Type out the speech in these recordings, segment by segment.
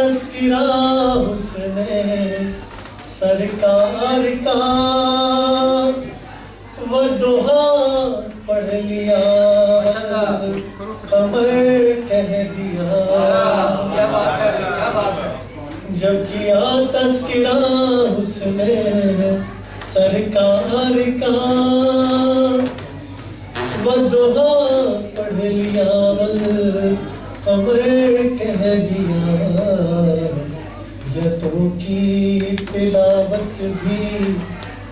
तस्किरा हुस्ने सरकार का वो दुआ पढ़ लिया कमर कह दिया। जब किया तस्किरा हुस्ने सरकार का वो दुआ पढ़ लिया कमर कह दिया। यतों की तिलावत भी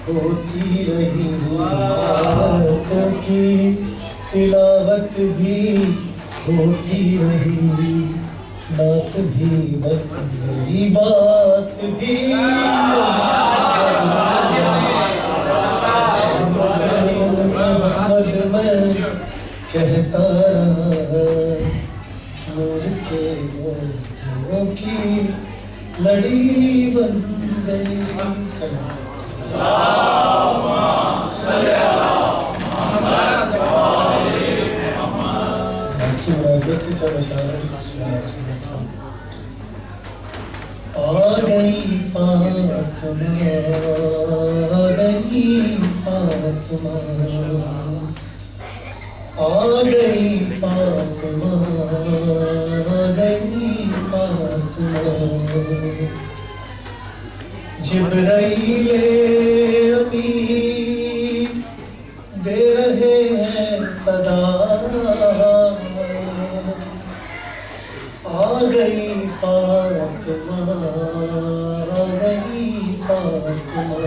होती रही, यतों की तिलावत भी होती रही, बात भी बन गई, बात भी मोहम्मद मैं कहता रहा, नूर के मोतियों की लड़ी बन गई। आ गई फातिमा, आ गई फातिमा, आ गई फातिमा, आ गई फातिमा। जिब्राइल अमीन दे रहे हैं सदा, आ गई फातिमा, आ गई फातिमा।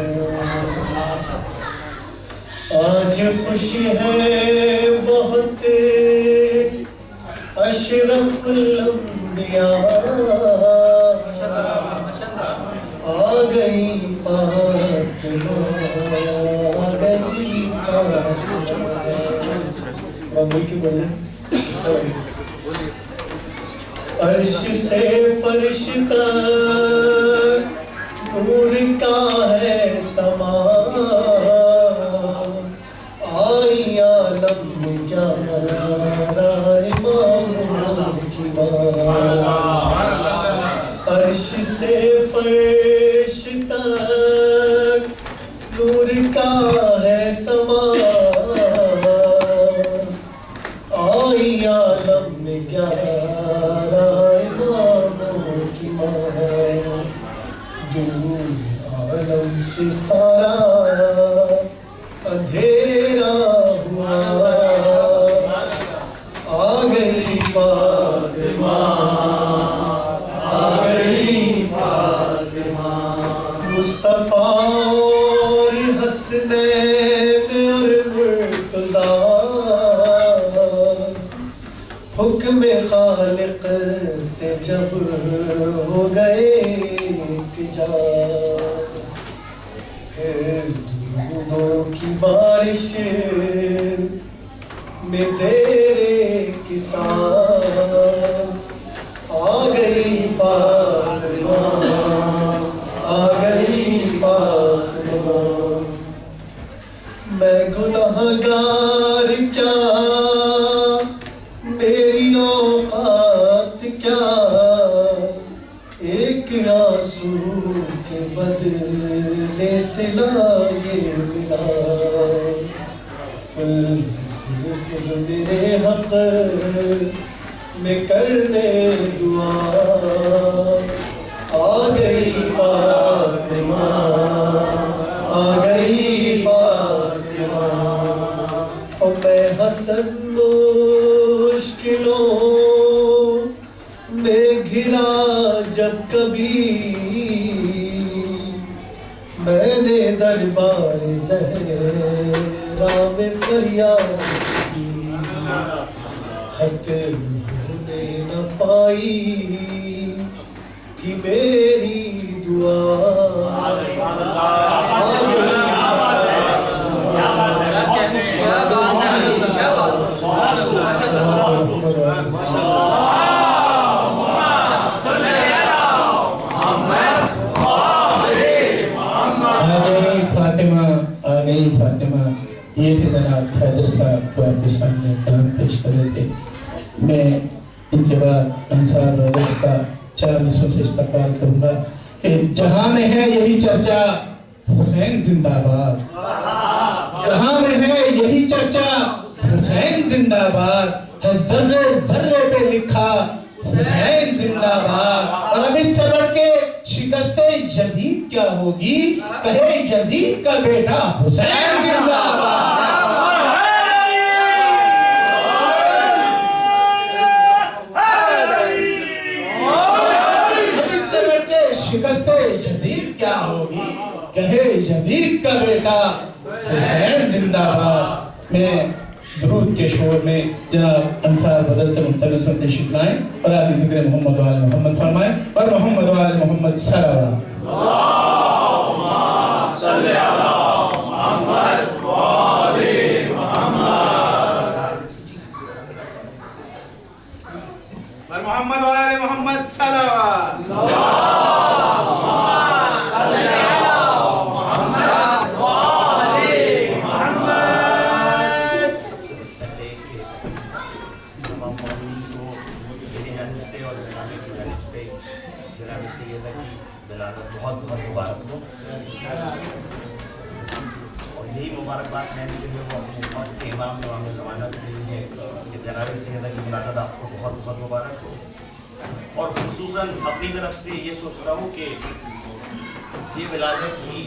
आज खुशी है बहुत अशरफुल अंबिया, आ गई फातिमा, आ गई फातिमा। मिलके बोलना अच्छा लगेगा। अर्श से फर्श तक नूर का है समा, आई आलम में क्या इमाम की अर्श से फर्श तक नूर का है समा, आई आलम में क्या दूर आलम से सारा अंधेरा हुआ, आ गई फातिमा, आ गई फातिमा। मुस्तफा और हसनैन और मुर्तज़ा हुक्म खालिक से जब हो गए जा, दूधों की बारिश में ज़ेरे किसान, आ गई फातिमा, आ गई फातिमा। मैं गुनहगार क्या, मेरी औकात क्या, एक आंसू के बदले सिला ये मिला। खुद मेरे हक में करने दुआ, आ गई फातिमा, आ गई फातिमा। और मैं हसन मुश्किलों में घिरा जब कभी, मैंने दरबार ज़हरा में फरियाद की, खत्म होने न पाई थी मेरी दुआ। फातिमा, ये थे जनाब खैरत साहब को आपके सामने कलाम पेश कर रहे थे। मैं इनके बाद अंसार रोज़ा का चार मिसरों से इस्तकबाल करूंगा कि जहां में है यही चर्चा हुसैन जिंदाबाद, जहां में है यही चर्चा हुसैन जिंदाबाद, है जर्रे जर्रे पे लिखा हुसैन जिंदाबाद। और अब इससे बढ़ के शिकस्ते यजीद क्या होगी, कहे यजीद का बेटा हुसैन जिंदाबाद। शिकस्ते यजीद क्या होगी, कहे यजीद का बेटा हुसैन जिंदाबाद। मैं दुरूद के शोर में जनाब अंसार बदर से मुख्तलिफ तशरीफ लाएं और आगे जिक्र मोहम्मद वाले मोहम्मद फरमाएं और मोहम्मद वाले मोहम्मद सल्लल्लाहु अलैहि मोहम्मद वाले मोहम्मद सल्लल्लाहु बहुत बहुत मुबारक हो। और यही मुबारकबाद मैंने जो है वो अपने उम्मत के इमाम में ज़माना दी है कि जनाब सैयदा की मुलाकात आपको बहुत बहुत मुबारक हो। और खुसूसन अपनी तरफ से ये सोचता हूँ कि ये विलादत की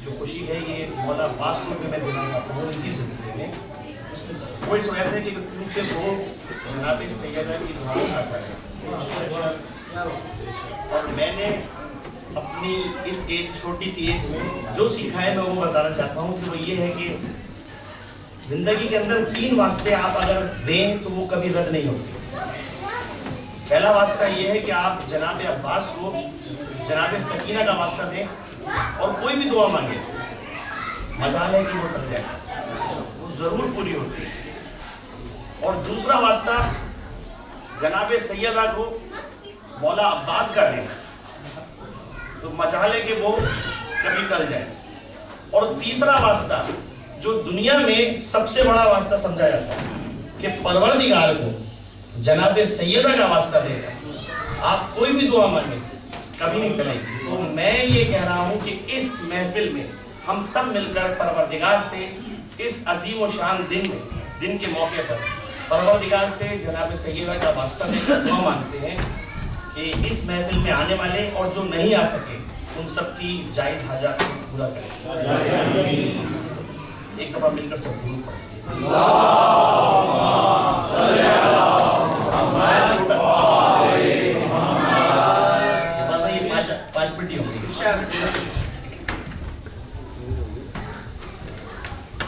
जो खुशी है ये मौला अब्बास को भी मैं देना चाहता हूँ इसी सिलसिले में। वो इस वजह से कि क्योंकि वो जनाब सैयदा की दुआओं का असर है। और मैंने अपनी इस एज छोटी सी एज में जो सीखा है मैं वो बताना चाहता हूँ कि वो ये है कि जिंदगी के अंदर 3 वास्ते आप अगर दें तो वो कभी रद्द नहीं होते। पहला वास्ता ये है कि आप जनाब अब्बास को जनाब सकीना का वास्ता दें और कोई भी दुआ मांगे, मजाल है कि वो कर जाए, वो जरूर पूरी होती है। और दूसरा वास्ता जनाब सैयदा को मौला अब्बास का दें तो मजाल है कि वो कभी टल जाए। और तीसरा वास्ता जो दुनिया में सबसे बड़ा वास्ता समझा जाता है कि परवरदिगार को जनाब सैयदा का वास्ता देगा, आप कोई भी दुआ मांगे कभी नहीं टलेगी। तो मैं ये कह रहा हूँ कि इस महफिल में हम सब मिलकर परवरदिगार से इस अजीम व शान दिन के मौके पर परवरदिगार से जनाब सैयदा का वास्ता देकर दुआ मांगते हैं कि इस महफिल में आने वाले और जो नहीं आ सके उन सब की जायज़ हाजात को पूरा करें। एक दफा मिलकर सब दुरूद पढ़ें। ये 5 मिनट ही होंगे।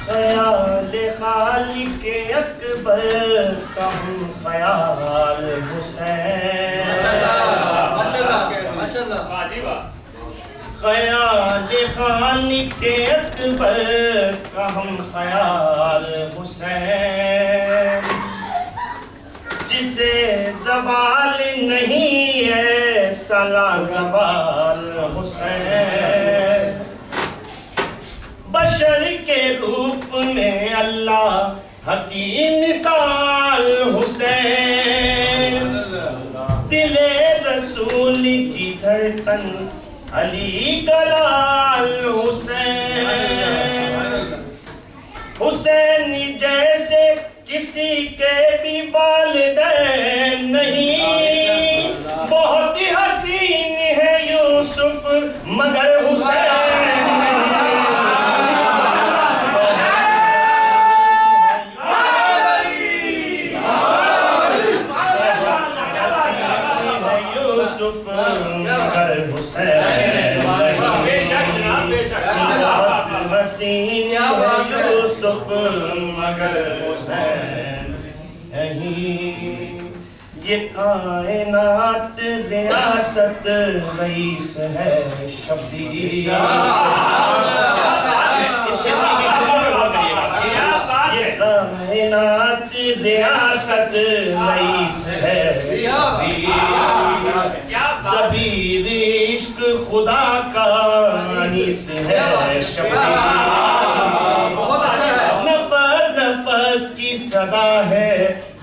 ख्याल खालिक अकबर का हम ख्याल हुसैन, ख्याल खालिक अकबर का हम ख्याल हुसैन, जिसे ज़वाल नहीं है सला ज़वाल हुसैन, बशर के रूप में अल्लाह हकीम मिसाल हुसैन, दिले रसूल की धड़कन अली कलाल हुसैन, हुसैन जैसे किसी के भी वालिदैन नहीं, बहुत ही हसीन है यूसुफ मगर हुसैन मगर हुसैन नहीं। ये कायनात रियासत रईस है शब्बीर। ये कायनात रियासत रईस है शब्बीर, दबीर इश्क खुदा का अनीस है शब्बीर, नफस की सदा है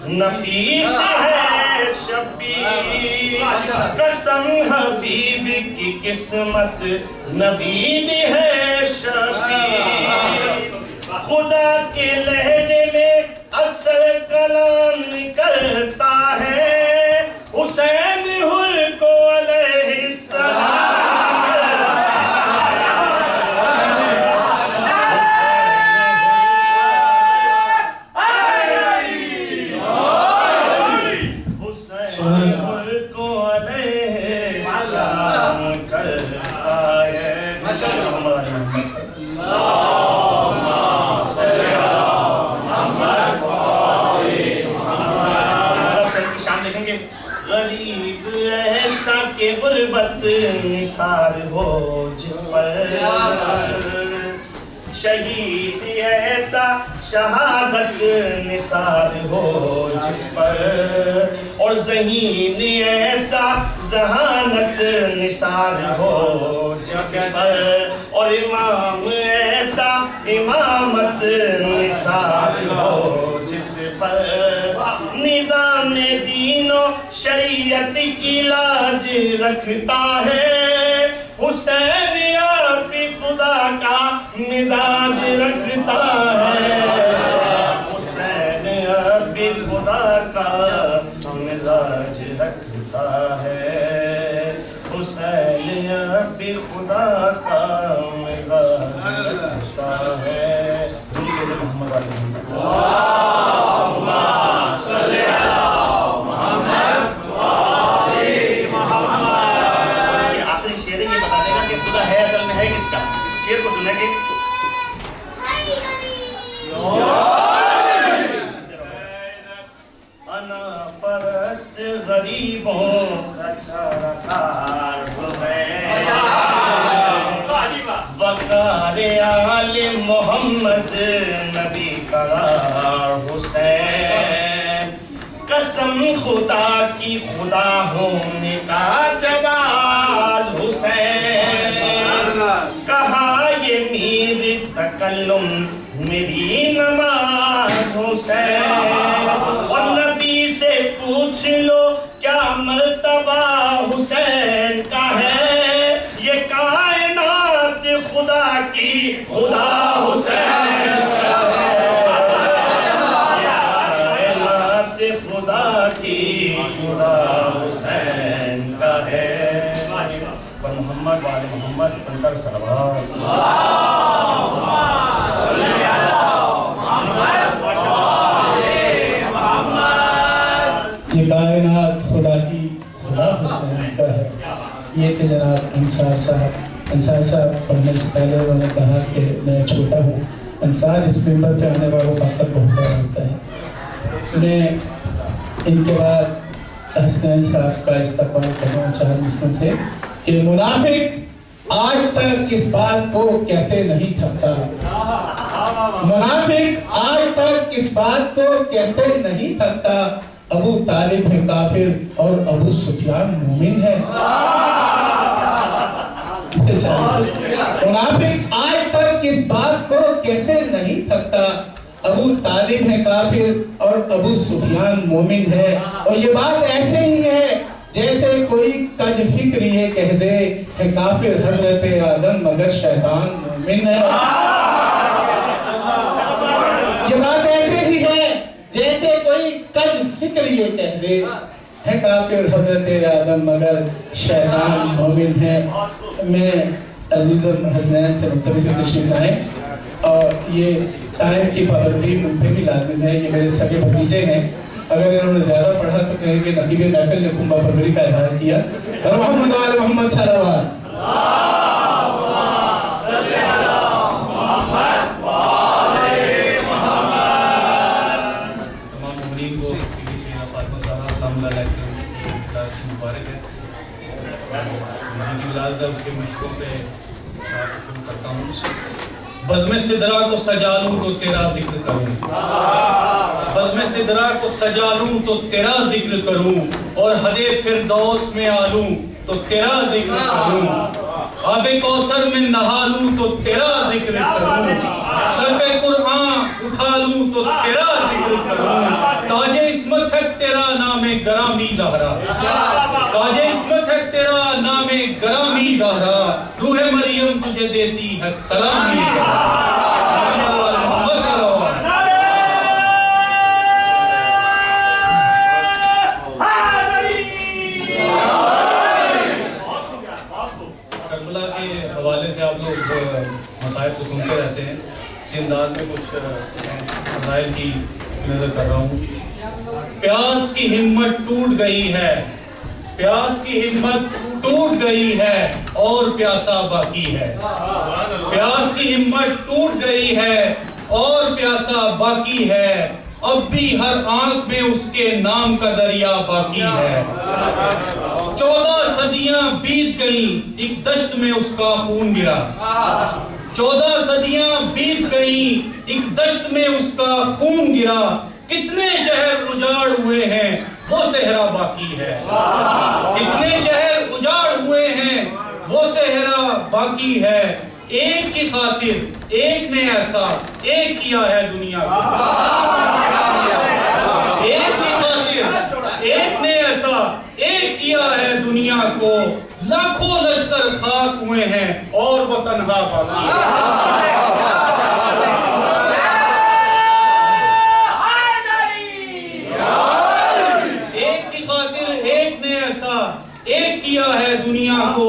नफीस है शब्बीर, हबीब की किस्मत नवीद है शबीर। खुदा के लहजे में अक्सर कलाम करता है हुसैन हुर को अलैहिस्सलाम। के गुर्बत निसार हो जिस पर, शहीद ऐसा शहादत निसार हो जिस पर, और ज़हीन ऐसा ज़हानत निसार हो जिस पर, और इमाम ऐसा इमामत निसार हो जिस पर, निज़ाम दीनो शरीयत की लाज रखता है हुसैन आप खुदा का मिजाज रखता है। हुसैन आप खुदा का मिजाज रखता है। हुसैन आप खुदा का मिजाज रखता है। आखिरी शेर ये बता देगा कि खुदा है असल में है किसका। इस शेर को सुनेंगे। अना परस्त गरीबों का छासार हुसैन, वक़ार आले मोहम्मद नबी करार हुसैन, कसम खुदा की खुदा होने का जवाज हुसैन, कहा ये मेरी तकल्लुम मेरी नमाज हुसैन, और नबी से पूछ लो क्या मर्तबा हुसैन का है, ये कायनात खुदा की खुदा हुसैन का है, कायनात खुदा की खुदा हुसैन का है। पर मोहम्मद वाले मोहम्मद अंदर सलवात। ये कायनात खुदा की खुदा हुसैन का है। ये थे जनाब अंसार साहब। अंसार साहब पढ़ने से पहले उन्होंने कहा कि मैं छोटा हूँ। अंसार इस मेंबर पे आने वालों का कद बहुत बड़ा होता है। मैं इनके बाद हसनैन साहब का इस्तकबाल करना चाह मिशन से कि मुनाफिक आज तक इस बात को कहते नहीं थकता। मुनाफिक आज तक इस बात को कहते नहीं थकता, अबू तालिब है काफिर और अबू सुफियान मोमिन है। मुनाफिक आज तक इस बात को कहते नहीं थकता, अबू तालिब है काफिर और अबू सुफियान मोमिन है। और ये बात ऐसे ही है जैसे कोई कज फिक्र ये कह दे है काफिर हजरत आदम मगर शैतान मोमिन है। ये बात ऐसे ही है जैसे कोई कज फिक्र ये कह दे है काफिर हजरत आदम मगर शैतान मोमिन है। मैं अजीज़ हसनैन से तशरीफ लाए और ये टाइम की पाबंदी उन पे भी लाजिम है। ये मेरे सगे भतीजे हैं, अगर इन्होंने ज्यादा पढ़ा तो कहेंगे नकीब महफिल ने कुंभा परवरी का इजहार किया। मोहम्मद वाले मोहम्मद सल्लल्लाहु उसके मशकों से शुरू करता हूँ। बज़्म सिदरा को सजा लूं तो तेरा जिक्र करूं, बज़्म सिदरा को सजा लूं तो तेरा जिक्र करूं, और हदे फिरदौस में आलूं तो तेरा जिक्र करूं, आबे कौसर में नहा लूं तो तेरा जिक्र करूं, सर पे कुरान उठा लूं तो तेरा जिक्र करूं, ताजे इस्मत है तेरा नाम नामे गरामी ज़हरा। ताजे इस्मत है तेरा नामे गरामी ज़हरा, रूहे मरियम तुझे देती है सलामी। मोहम्मद सल्लल्लाहु करबला के हवाले से आप लोग मसाइब तो सुनते रहते हैं। इस अंदाज में कुछ मसाइल की नजर कर रहा हूँ। प्यास की हिम्मत टूट गई है, प्यास की हिम्मत टूट गई है और प्यासा बाकी है। प्यास की हिम्मत टूट गई है और प्यासा बाकी है, अब भी हर आंख में उसके नाम का दरिया बाकी है। 14 सदियां बीत गई, एक दश्त में उसका खून गिरा। 14 सदियां बीत गई, एक दश्त में उसका खून गिरा। कितने शहर उजाड़ हुए हैं, वो सहरा बाकी है। कितने शहर उजाड़ हुए हैं, वो सहरा बाकी है। एक की खातिर एक ने ऐसा एक किया है दुनिया को। एक की खातिर एक ने ऐसा एक किया है दुनिया को। लाखों लश्कर खाक हुए हैं और वो तन्हा बाकी है। एक किया है दुनिया को,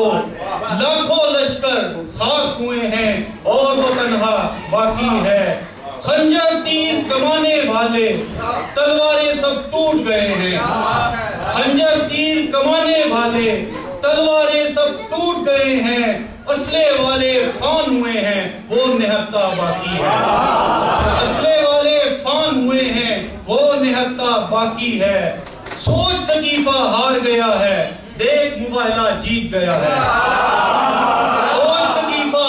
लाखों लश्कर खाक हुए हैं और वो तन्हा बाकी है। खंजर तीर कमाने वाले तलवारें सब टूट गए हैं। खंजर तीर कमाने वाले तलवारें सब टूट गए हैं। असले वाले फान हुए हैं, वो निहत्ता बाकी है। असले वाले फान हुए हैं, वो निहत्ता बाकी है। सोच सकीफा हार गया है, देख मुबाहिला जीत गया है। सोच सकीफा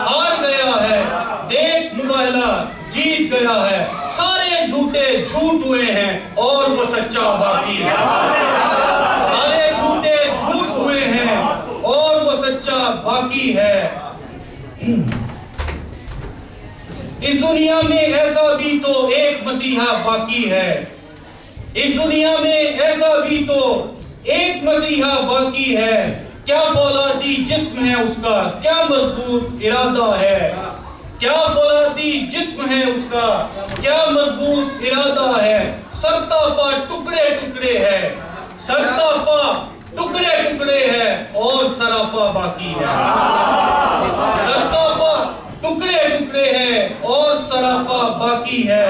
हार गया है, देख मुबाहिला जीत गया है। सारे झूठे झूठ हुए हैं और वो सच्चा बाकी है। सारे झूठे झूठ हुए हैं और वो सच्चा बाकी है। इस दुनिया में ऐसा भी तो एक मसीहा बाकी है। इस दुनिया में ऐसा भी तो एक मसीहा बाकी है। क्या फौलादी जिस्म है उसका, क्या मजबूत इरादा है। क्या फौलादी जिस्म है उसका, क्या मजबूत इरादा है। सरता पा टुकड़े टुकड़े है, सरता पा टुकड़े टुकड़े है और सरापा बाकी है। सरता पा टुकड़े टुकड़े है और सरापा बाकी है।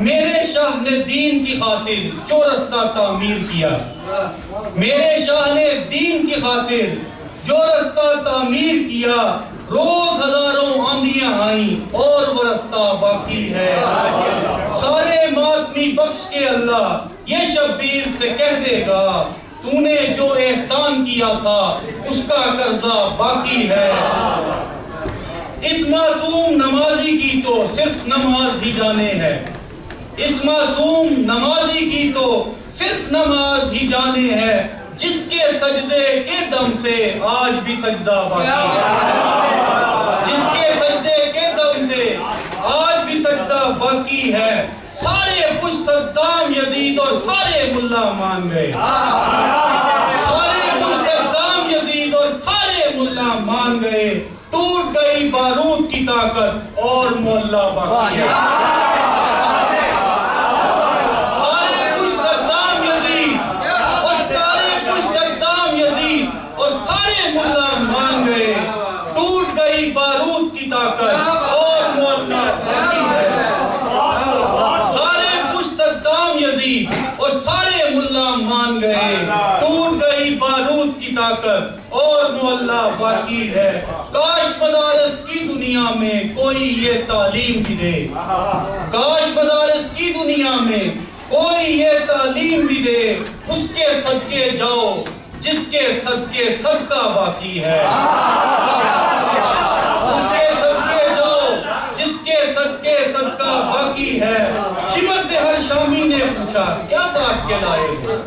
मेरे शाह ने दीन की खातिर जो रास्ता तामीर किया, मेरे शाह ने दीन की खातिर जो रास्ता तामीर किया। रोज हजारों आंधियां आई और वो रास्ता बाकी है। सारे मातमी बख्श के अल्लाह ये शब्बीर से कह देगा, तूने जो एहसान किया था उसका कर्जा बाकी है। इस मासूम नमाजी की तो सिर्फ नमाज ही जाने है। इस मासूम नमाजी की तो सिर्फ नमाज ही जाने है। जिसके सजदे के दम से आज भी सजदा बाकी है। जिसके सजदे के दम से आज भी सजदा बाकी है। सारे कुछ सद्दाम यजीद और सारे मुल्ला मान गए। सारे कुछ सद्दाम यजीद और सारे मुल्ला मान गए। टूट गई बारूद की ताकत और मोहल्ला बाकी है। सारे कुछ सद्दाम यजीद और सारे कुछ सद्दाम यजीद और सारे मुल्ला मान गए। टूट गई बारूद की ताकत और मोहल्ला बाकी है। सारे कुछ सद्दाम यजीद और सारे मुल्ला मान गए। टूट गई बारूद की ताकत और मोहल्ला बाकी है। काश मदारस की दुनिया में कोई ये तालीम भी दे। काश मदारस की दुनिया में कोई ये तालीम भी दे। उसके सदके जाओ जिसके सदके सदका बाकी है। उसके सदके जाओ जिसके सदके सदका बाकी है। शिमर से हर शामी ने पूछा क्या काट के लाए हो।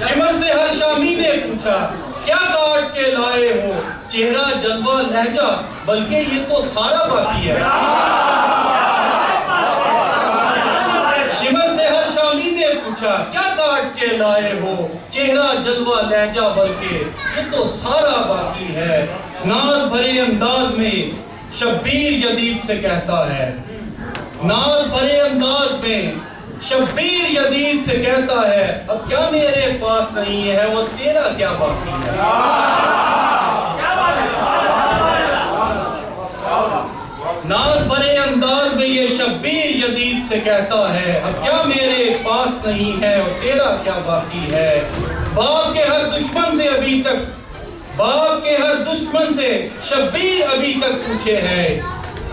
शिमर से हर शामी ने पूछा क्या काट के लाए हो। चेहरा जलवा लहजा बल्कि ये तो सारा बाकी है। शिमर से हर शामी ने पूछा क्या काट काट के लाए हो, चेहरा जलवा लहजा बल्कि ये तो सारा बाकी है। नाज भरे अंदाज में शब्बीर यजीद से कहता है, नाज भरे अंदाज में शब्बीर यजीद से कहता है, अब क्या मेरे पास नहीं है वो तेरा क्या बाकी है। नाज भरे अंदाज में ये शब्बीर यजीद से कहता है, अब क्या मेरे पास नहीं है और तेरा क्या बाकी है। बाप के हर दुश्मन से अभी तक, बाप के हर दुश्मन से शब्बीर अभी तक पूछे है,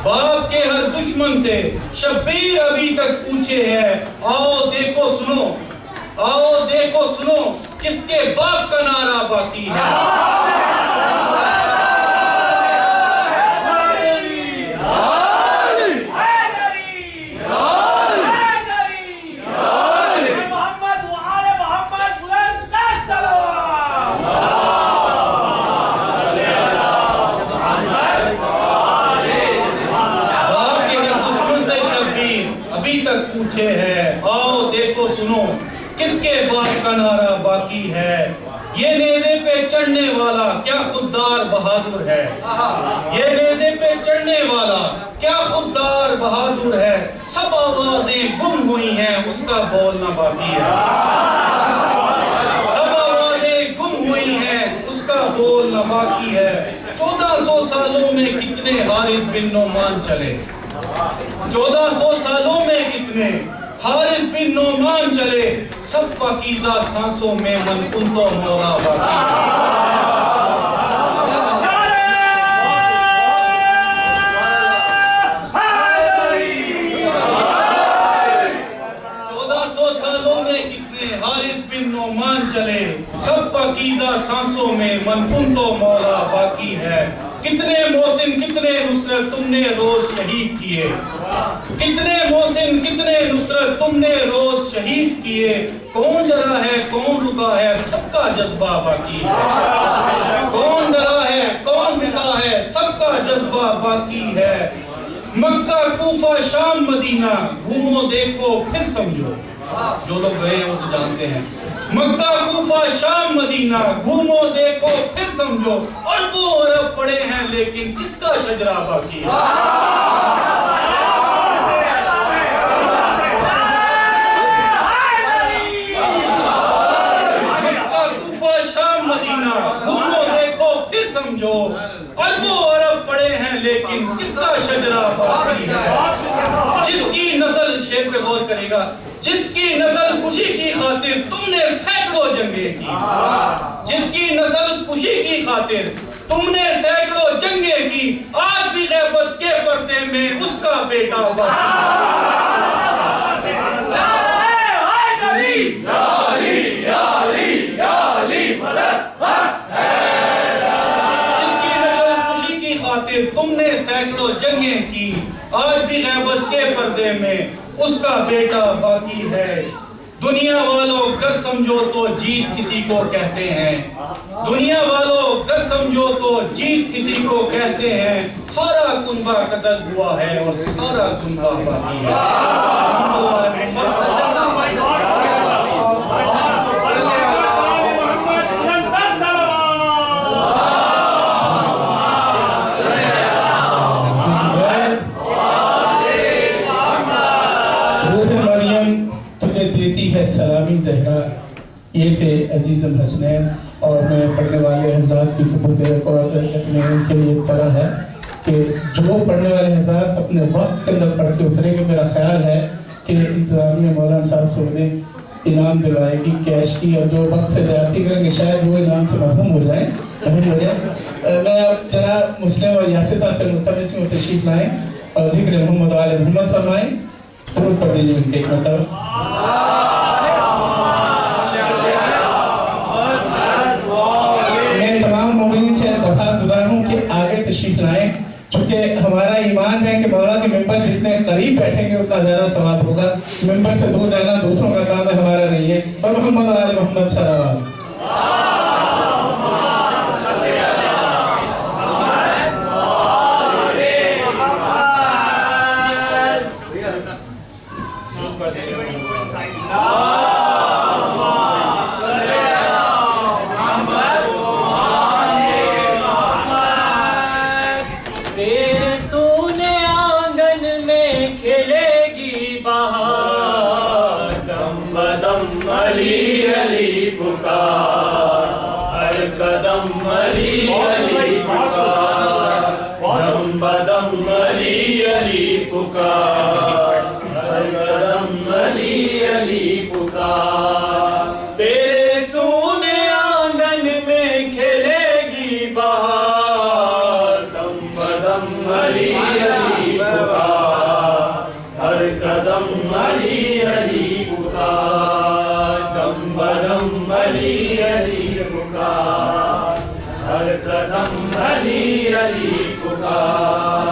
बाप के हर दुश्मन से शब्बीर अभी तक पूछे है। आओ देखो सुनो, आओ देखो सुनो, किसके बाप का नारा बाकी है। पूछे है, आओ देखो सुनो, किसके बाप का नारा बाकी है। ये नेज़े पे चढ़ने वाला क्या खुददार बहादुर है, ये नेज़े पे चढ़ने वाला क्या खुददार बहादुर है। सब आवाजें गुम हुई हैं, उसका बोलना बाकी है। सब आवाजें गुम हुई हैं, उसका बोलना बाकी है। 1400 सालों में कितने हारिस बिन नोमान चले, 1400 सालों में कितने हारिस बिन नोमान चले। सब पाकीज़ा सांसों में मन कुन तो मौला बाकी है। 1400 सालों में कितने हारिस बिन नोमान चले। सब पाकीज़ा सांसों में मन कुन तो मौला बाकी है। कितने मोहसिन कितने नुसरत तुमने रोज शहीद किए, कितने मोहसिन कितने नुसरत तुमने रोज शहीद किए। कौन डरा है कौन रुका है, सबका जज्बा बाकी है। कौन डरा है कौन रुका है, सबका जज्बा बाकी है। मक्का कूफा शाम मदीना घूमो देखो फिर समझो, जो लोग गए हैं वो तो जानते हैं। मक्का कूफा शाम मदीना घूमो देखो फिर समझो। अरबों अरब पड़े हैं लेकिन किसका शजरा बाकी है। मक्का कूफा शाम मदीना घूमो देखो फिर समझो। अरबों अरब पड़े हैं लेकिन किसका शजरा बाकी है। जिसकी नस्ल, शेर पे गौर करेगा, जिसकी नस्ल खुशी की खातिर तुमने सैकड़ों जंगे की, जिसकी नस्ल खुशी की खातिर तुमने सैकड़ों जंगे की, आज भी गैबत के पर्दे में उसका बेटा जिसकी नस्ल खुशी की खातिर तुमने सैकड़ों जंगे की, आज भी गैबत के पर्दे में उसका बेटा बाकी है। दुनिया वालों गर समझो तो जीत किसी को कहते हैं, दुनिया वालों गर समझो तो जीत किसी को कहते हैं। सारा कुनबा कत्ल हुआ है और सारा कुनबा बाकी है। सलामी ज़हरा, ये थे अजीज़म हसनैन। और मैं पढ़ने वाले हज़रात की खबूत और अपने उनके लिए पढ़ा है कि जो पढ़ने वाले हज़रात अपने वक्त के अंदर पढ़ के उतरेंगे, मेरा ख्याल है कि इंतज़ामिया मौलाना साहब से उन्हें इनाम दिलवाएगी कैश की, और जो वक्त से ज़्यादती करेंगे शायद वो इनाम से महरूम हो जाए। मैं अब जनाब मुस्लिम और यासिर साहब से मुतमिस में तशरीफ लाएँ और ज़िक्र मोहम्मद वाले मोहम्मद फरमाएँ। दुरूद पढ़ लीजिए उनके एक मतलब। आगे तशरीफ लाएं, क्योंकि हमारा ईमान है कि मौला के मेंबर जितने करीब बैठेंगे उतना ज्यादा सवाब होगा। मेंबर से दूर रहना दूसरों का काम है, हमारा नहीं है। और मोहम्मद वाले मोहम्मद सल्लल्लाहु अलैहि वसल्लम। अली अली पुकार, दम बदम अली अली पुकार, हर कदम अली अली पुकार। तेरे सूने आंगन में खेलेगी बहार, दम बदम अली अली पुकार, हर कदम अली अली पुकार, दम बदम अली अली पुकार, हर कदम अली अली पुकार।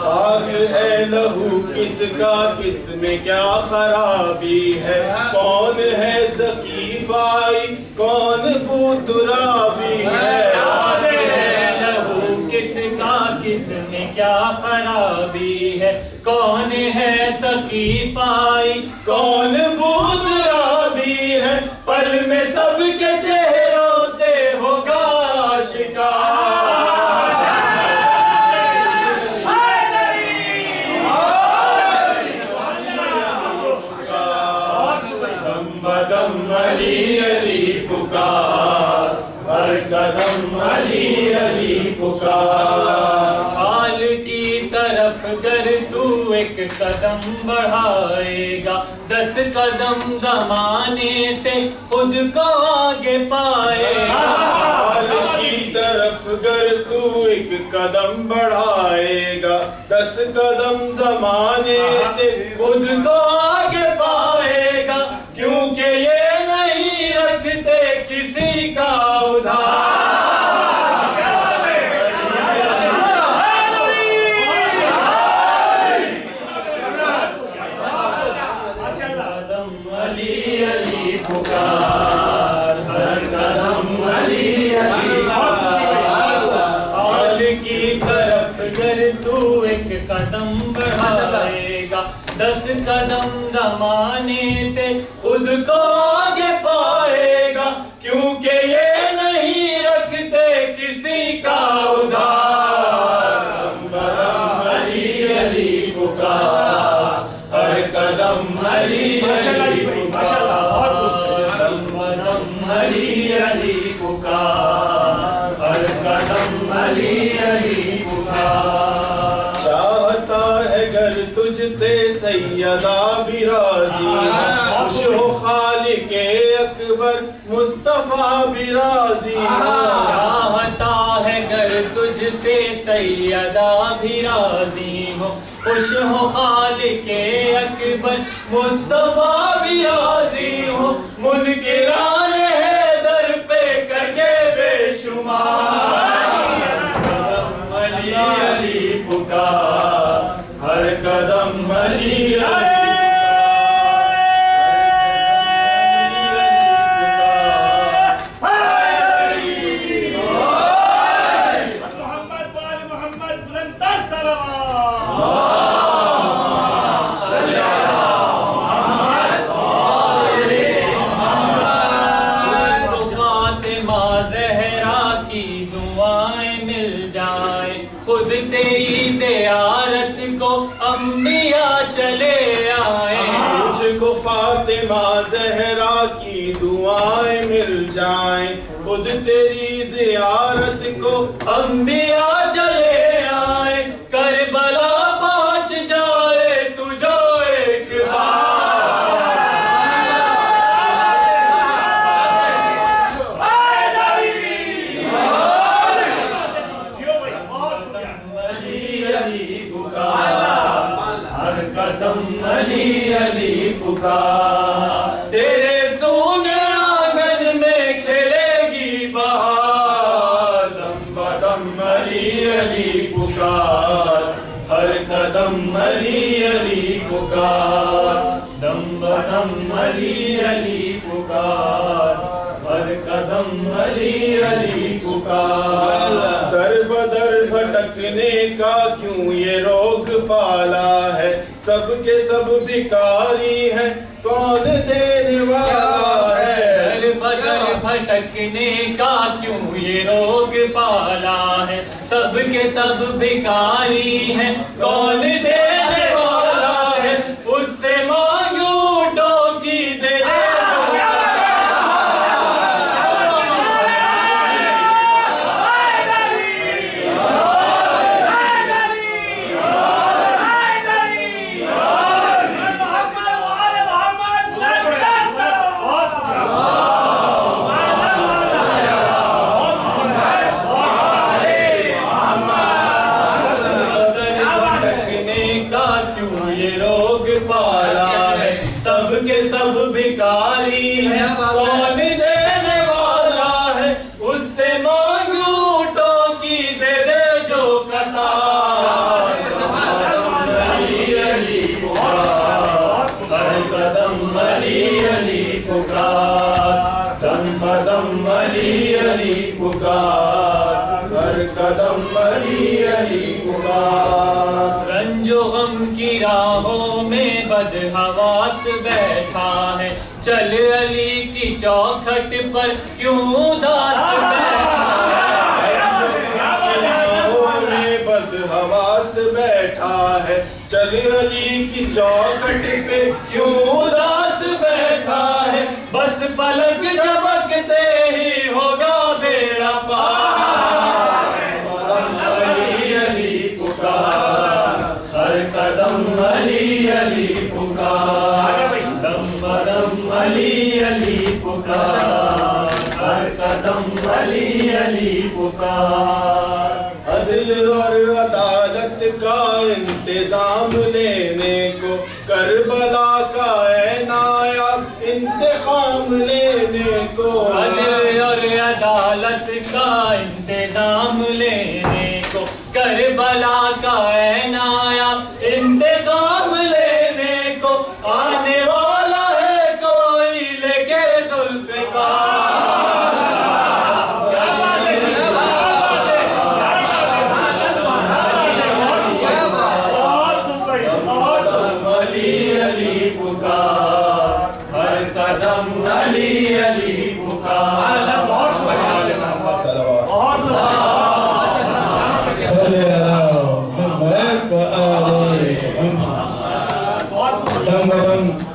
पाक है लहू किसका, किसमें क्या खराबी है, कौन है सकीफाई, कौन बुतराबी है। पाक है लहू किसका, किसमें क्या खराबी है, कौन है सकीफाई, कौन बुतराबी है, पल में सबके चेहरों से होगा शिकार। दम बदम अली अली पुकार, हर कदम अली अली पुकार। हाल की तरफ गर तू एक कदम बढ़ाएगा, 10 कदम जमाने से खुद को आगे पाएगा। हाल की तरफ गर तू एक कदम बढ़ाएगा, 10 कदम जमाने से खुद को आगे पाएगा, क्योंकि ये नहीं रखते किसी का उधार। अली अली पुकार, हर कदम अली अली पुकार। हाल की तरफ गर तू एक कदम बढ़ाएगा, 10 कदम जमाने से खुद को आगे पाएगा, क्योंकि ये नहीं रखते किसी का उधार। दम बदम अली अली पुकार, हर कदम अली अली पुकार, दम बदम अली अली पुकार, हर कदम अली अली पुकार। चाहता है घर तुझसे सैयदा भी राजी, खुश हो खालिके अकबर मुस्तफा भी राजी। चाहता है गर तुझसे सैयदा भी राजी हो, खुश हो खालिके अकबर मुस्तफा भी राजी हो, मुनकिराने है दर पे करके बेशुमार। कदम अली अली पुकार, हर कदम अली अली खुद तेरी ज़ियारत को अंबिया चले आए। मुझको फातिमा ज़हरा की दुआएं मिल जाएं, खुद तेरी ज़ियारत को अंबिया चले आए। करबला पहुंच जाए तुझो एक अली अली पुकार। तेरे सोने आंगन में खेलेगी बहार, दम बदम अली अली पुकार, हर कदम अली अली पुकार, दम बदम अली अली पुकार, हर कदम अली अली पुकार। दर बदर भटकने का क्यों ये रोग पाला है, सबके सब भिखारी हैं, कौन देने वाला है। दर बदर भटकने का क्यों ये रोग पाला है, सबके सब भिखारी हैं, कौन देने वाला है। उससे मांगू डोगी दे दे पुकार, हर कदम अली अली पुकार। रंजो गम की राहों में बदहवास बैठा है, चल अली की चौखट पर क्यों उदास बैठा है। बदहवास बैठा है, चल अली की चौखट पे क्यों उदास बैठा है। बस पलक झपकते ही होगा बेड़ा पार। अली अली पुकार, हर कदम अली अली पुकार, कदम अली अली पुकार, हर कदम अली अली पुकार। अदल और अदालत का इंतजाम लेने को करबला का ऐन आया, इंतकाम लेने को। अदल और अदालत का इंतजाम लेने को करबला का ऐन आया, इंतकाम लेने को। आने वाला है कोई लेके जुल्फ़िकार। अली अली पुकार, हर कदम अली अली पुकार।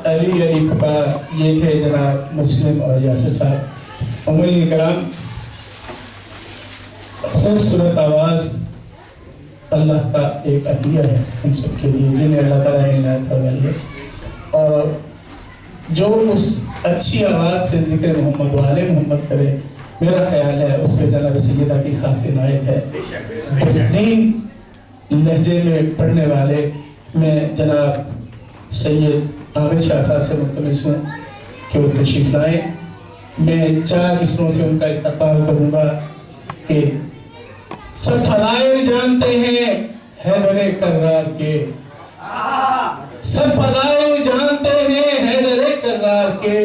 अली अली पुकार। ये थे जनाब मुस्लिम और यासिर साहब। उम्मीद कराम, खूबसूरत आवाज़ अल्लाह का एक अदिया है हम सबके लिए, जिन्हें अल्लाह ताला ने इनायत फरमाई है। और जो उस अच्छी आवाज़ से जिक्र मोहम्मद वाले मोहम्मद करे, मेरा ख्याल है उस पर जनाब सैयदा की खास इनायत है। बेहतरीन लहजे में पढ़ने वाले मैं जनाब सैयद आमिर शाह साहब से मुतमिस हूँ कि वो तशरीफ लाए। मैं 4 मिसरों से उनका इस्तकबाल करूँगा कि सब फदाइल जानते हैं हैदर कर्रार के, सब फदाइल जानते हैं हैदर कर्रार के,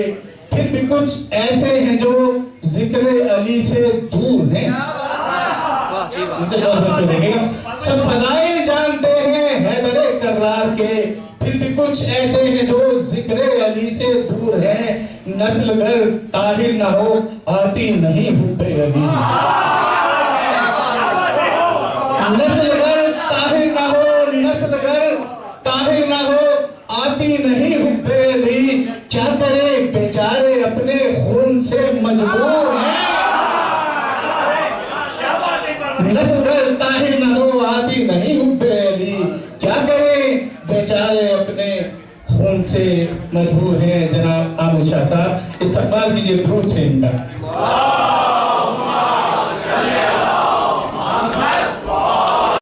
फिर भी कुछ ऐसे हैं जो जिक्र अली से दूर हैं। सब फदाइल जानते हैं हैदर कर्रार के, फिर भी कुछ ऐसे हैं जो जिक्र अली से दूर हैं। नस्ल घर ताहिर ना हो आती नहीं हुब्बे अली, नस्ल घर ताहिर ना हो, नस्ल घर ताहिर ना हो आती नहीं हुब्बे अली। क्या करे बेचारे अपने खून से मजबूर हैं। नस्ल घर ताहिर ना हो आती नहीं हुब्बे अली, क्या करे बेचारे अपने खून से मजबूर हैं। जनाब आमिर शाह साहब इस्तकबाल कीजिए दुरूद से इनका।